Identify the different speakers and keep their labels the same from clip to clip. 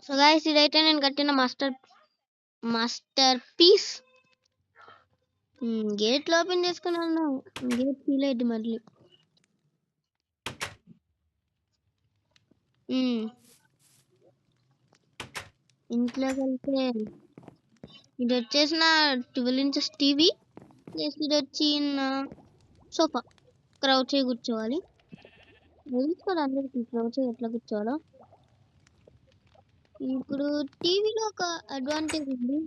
Speaker 1: So guys ఇదైతే నేను కట్టిన మాస్టర్ పీస్. గేట్ ఓపెన్ చేసుకున్నాను. గేట్ తీయలేదు మళ్ళీ. ఇంట్లోకి వెళ్తే ఇది వచ్చేసిన 12 ఇంచెస్ టీవీ. ఇది వచ్చి సోఫా. క్రౌచ్ కూర్చోవాలి. తెలుసుకోవాలి అందరికి క్రౌచ్ ఎట్లా కూర్చోవాలో. ఇప్పుడు టీవీలో ఒక అడ్వాంటేజ్ ఉంది.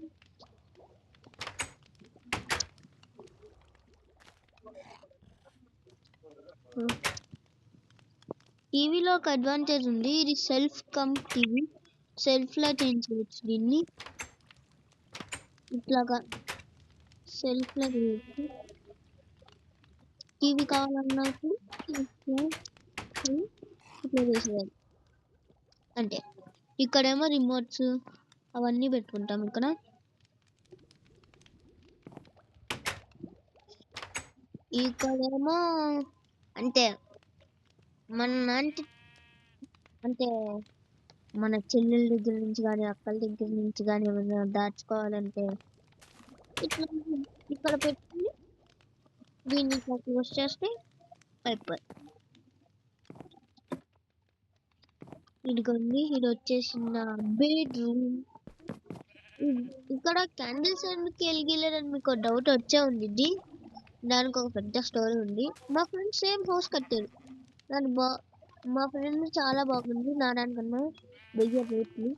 Speaker 1: టీవీలో ఒక అడ్వాంటేజ్ ఉంది. ఇది సెల్ఫ్ కమ్ టీవీ. సెల్ఫ్ లా చేంజ్ చేయొచ్చు దీన్ని. ఇట్లాగా సెల్ఫ్ లా చేయొచ్చు. టీవీ కావాలన్నప్పుడు ఇట్లా చేసేయాలి. అంటే ఇక్కడేమో రిమోట్స్ అవన్నీ పెట్టుకుంటాం. ఇక్కడేమో అంటే అంటే మన చెల్లెల దగ్గర నుంచి కానీ అక్కల దగ్గర నుంచి కానీ ఏమైనా దాచుకోవాలంటే ఇట్లా ఇక్కడ పెట్టుకుని దీన్ని ఇట్లా క్లోజ్ చేస్తే అయిపోయి. ఇదిగోండి, ఇది వచ్చేసిన బెడ్రూమ్. ఇక్కడ క్యాండిల్స్ ఎందుకు వెలిగిలేదని మీకు డౌట్ వచ్చే ఉంది. దానికి ఒక పెద్ద స్టోరీ ఉంది. మా ఫ్రెండ్స్ సేమ్ హౌస్ కట్టారు. మా ఫ్రెండ్ చాలా బాగుంది నా దానికన్నా 1000 రేట్లు.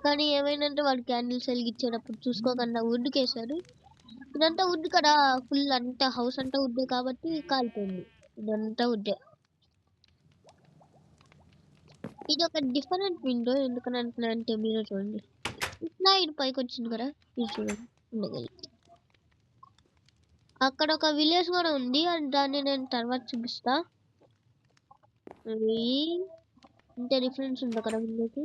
Speaker 1: కానీ ఏమైందంటే వాడు క్యాండిల్స్ వెలిగించేటప్పుడు చూసుకోకుండా వుడ్ కేసాడు. ఇదంతా వుడ్ కదా, ఫుల్ అంతా హౌస్ అంతా వుడ్ కాబట్టి కాలిపోయింది. ఇదంతా వుడ్డే. ఇది ఒక డిఫరెంట్ విండో. ఎందుకని అంటే మీరు చూడండి, ఇట్లా ఇది పైకి వచ్చింది కదా, ఇది చూడండి ఉండగలి. అక్కడ ఒక విలేజ్ కూడా ఉంది, దాన్ని నేను తర్వాత చూపిస్తా. ఇంత డిఫరెన్స్ ఉంది అక్కడ విండోకి.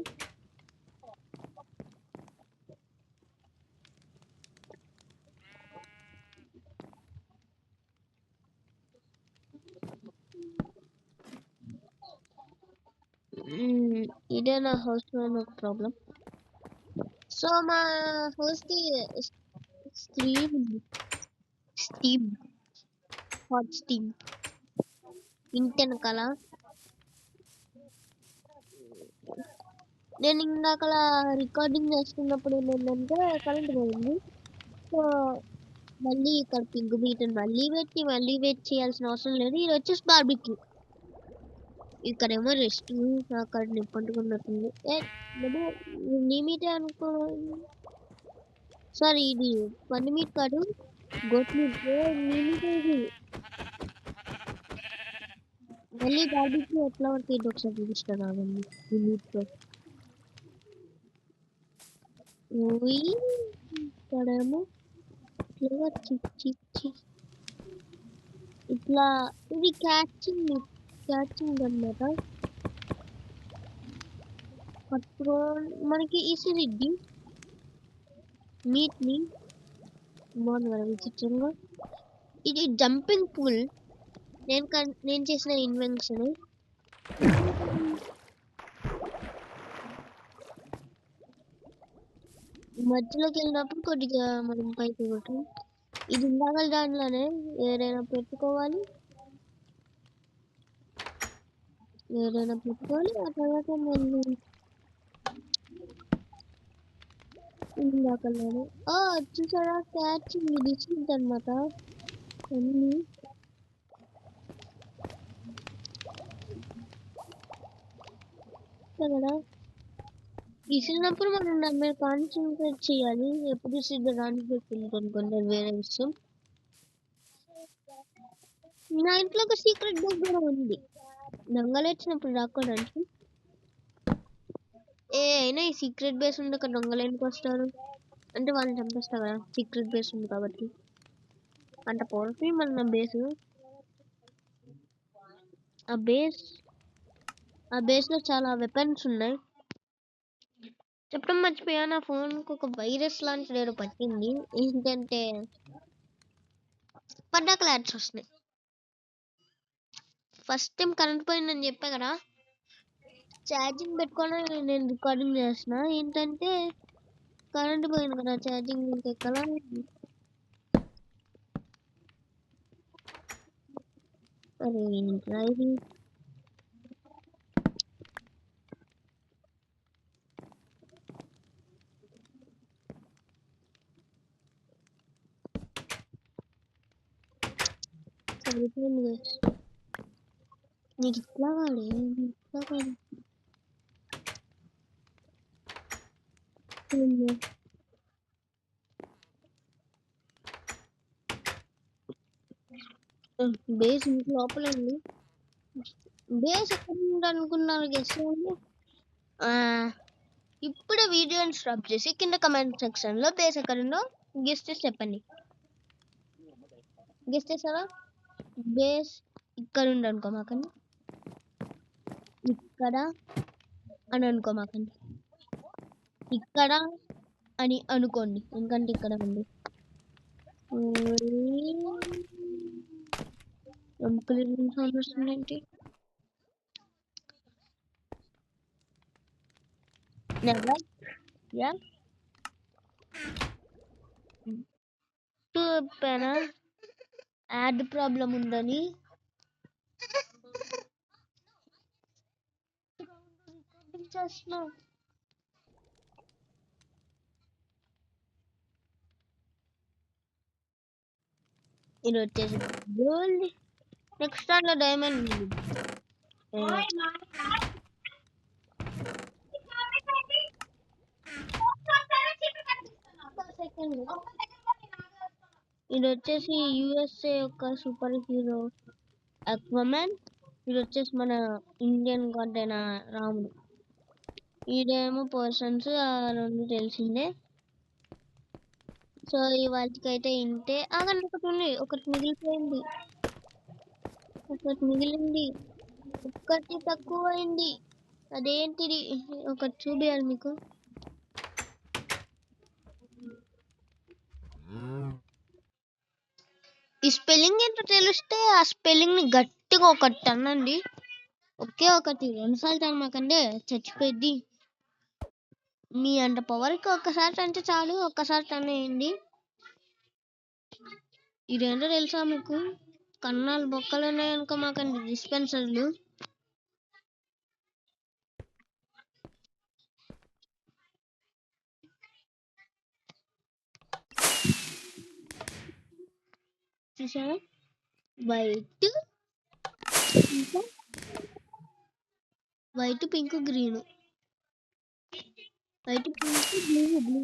Speaker 1: ఇదే నా హౌస్ లో ఒక ప్రాబ్లం. సో మా హౌస్ కి స్టీమ్ హాట్ స్టీమ్ ఇంటెనకాల. నేను ఇందాక రికార్డింగ్ చేస్తున్నప్పుడు ఏమైందంటే కరెంట్ పోయింది. సో మళ్ళీ ఇక్కడ పింక్ బీటన్ మళ్ళీ వెయిట్ చేయాల్సిన అవసరం లేదు. ఇది వచ్చేసి బార్బిక్యూ. ఇక్కడేమో రెస్ట్. అక్కడ నిప్పంటుకున్నట్టుంది. నీ మీటే అనుకో. సారీ, ఇది పంది మీట్ కాదు, గోట్ మీట్. నీ మీటే ఇది. మళ్ళీ బార్బిక్యూ ఎట్లా ఉంటుంది ఒకసారి చూపిస్తాను అవన్నీ ఈ మీట్తో. ఇక్కడేమో ఇట్లా ఇది క్యాచింగ్ అన్నమాట. మనకి ఈసిరిద్ది మీట్ ని బాగుంది విచిత్రంగా. ఇది జంపింగ్ పూల్. నేను చేసిన ఇన్వెన్షన్. మధ్యలోకి వెళ్ళినప్పుడు కొద్దిగా మనం పైకి కొట్టు. ఇది ఇందాక దాంట్లోనే ఏదైనా పెట్టుకోవాలి. ఆ తర్వాత మళ్ళీ ఇందాకలోనే చూసారా క్యాచ్ విడిచింది అనమాట. అన్ని కదా ఇసిరినప్పుడు మనం దాని మీద కాన్సన్ట్రేట్ చేయాలి. ఎప్పుడు ఇసిరడానికి పెట్టుకుంటుంది వేరే విషయం. నా ఇంట్లో ఒక సీక్రెట్ డోర్ కూడా ఉంది, దొంగలు వచ్చినప్పుడు రాకోడానికి. అయినా ఈ సీక్రెట్ బేస్ ఉంది, ఒక దొంగలు ఎందుకు వస్తారు అంటే వాళ్ళని చంపేస్తా కదా, సీక్రెట్ బేస్ ఉంది కాబట్టి. అంత పవర్ఫుల్ మన బేస్. ఆ బేస్ లో చాలా వెపన్స్ ఉన్నాయి. చెప్పడం మర్చిపోయా, నా ఫోన్ కు ఒక వైరస్ లాంటిది ఏదో పట్టింది. ఏంటంటే పడ్డాక యాడ్స్ వస్తున్నాయి. ఫస్ట్ టైం కరెంట్ పోయిందని చెప్పా కదా, ఛార్జింగ్ పెట్టుకొని నేను రికార్డింగ్ చేస్తున్నా. ఏంటంటే కరెంట్ పోయింది కదా, ఛార్జింగ్ ఇంకెక్కలా. అరే ఏంట్రా ఇది? సరిపోయింది guys. నీకు ఇట్లా వాడే ఇట్లా వాడే. బేస్ ఇంటి లోపల ఉంది. బేస్ ఎక్కడ ఉంది అనుకున్నారు గెస్ట్ చేయండి. ఇప్పుడే వీడియోని స్టాప్ చేసి కింద కమెంట్ సెక్షన్ లో బేస్ ఎక్కడ ఉందో గెస్ట్ చేసి చెప్పండి. గెస్ట్ చేసారా? బేస్ ఇక్కడ ఉంది అనుకోమాకండి, ఇక్కడ అని అనుకోమాకండి, ఇక్కడ అని అనుకోండి, ఎందుకంటే ఇక్కడ ఉంది. సౌండ్ వస్తుందేంటి? నెవర్ యా చెప్పానా యాడ్ ప్రాబ్లం ఉందని. చేస్తున్నా ఇది వచ్చేసి గోల్డ్, నెక్స్ట్ దాంట్లో డైమండ్. ఇది వచ్చేసి యుఎస్ఏ యొక్క సూపర్ హీరో అక్వామన్. ఇది వచ్చేసి మన ఇండియన్ గాడ్ అయిన రాముడు. ఈడేమో పర్సన్స్ రెండు తెలిసిందే. సో ఇవాళకైతే ఇంతే. ఆగండి, ఒకటి ఉంది, ఒకటి మిగిలిపోయింది, ఒకటి మిగిలింది, ఒకటి తక్కువైంది. అదేంటిది? ఒకటి చూపియాలి మీకు. ఈ స్పెల్లింగ్ ఏంటో తెలిస్తే ఆ స్పెల్లింగ్ ని గట్టిగా ఒకటి అనండి. ఒకే ఒకటి, రెండుసార్లు తనమాకండి, చచ్చిపోయింది. మీ అంత పవర్కి ఒక్కసారి అంటే చాలు, ఒక్కసారి తనేయండి. ఇదేంటో తెలుసా మీకు? కన్నాలు బొక్కలు ఉన్నాయి అనుకో మాకండి, డిస్పెన్సర్లు. చూసారా? White, white, pink, green, white, pink, blue, blue,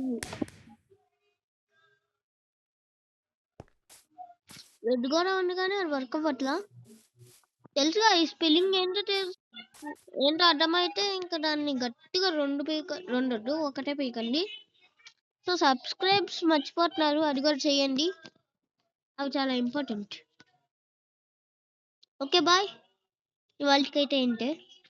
Speaker 1: red కూడా ఉంది కానీ అది వర్క్ అవ్వట్లా. తెలుసుగా ఈ స్పెల్లింగ్ ఏంటో అర్థమైతే ఇంకా దాన్ని గట్టిగా రెండు ఒకటే పీకండి. సో సబ్స్క్రైబ్స్ మర్చిపోతున్నారు, అది కూడా చేయండి, అవి చాలా ఇంపార్టెంట్. ఓకే బాయ్, ఇవాళకైతే ఏంటే.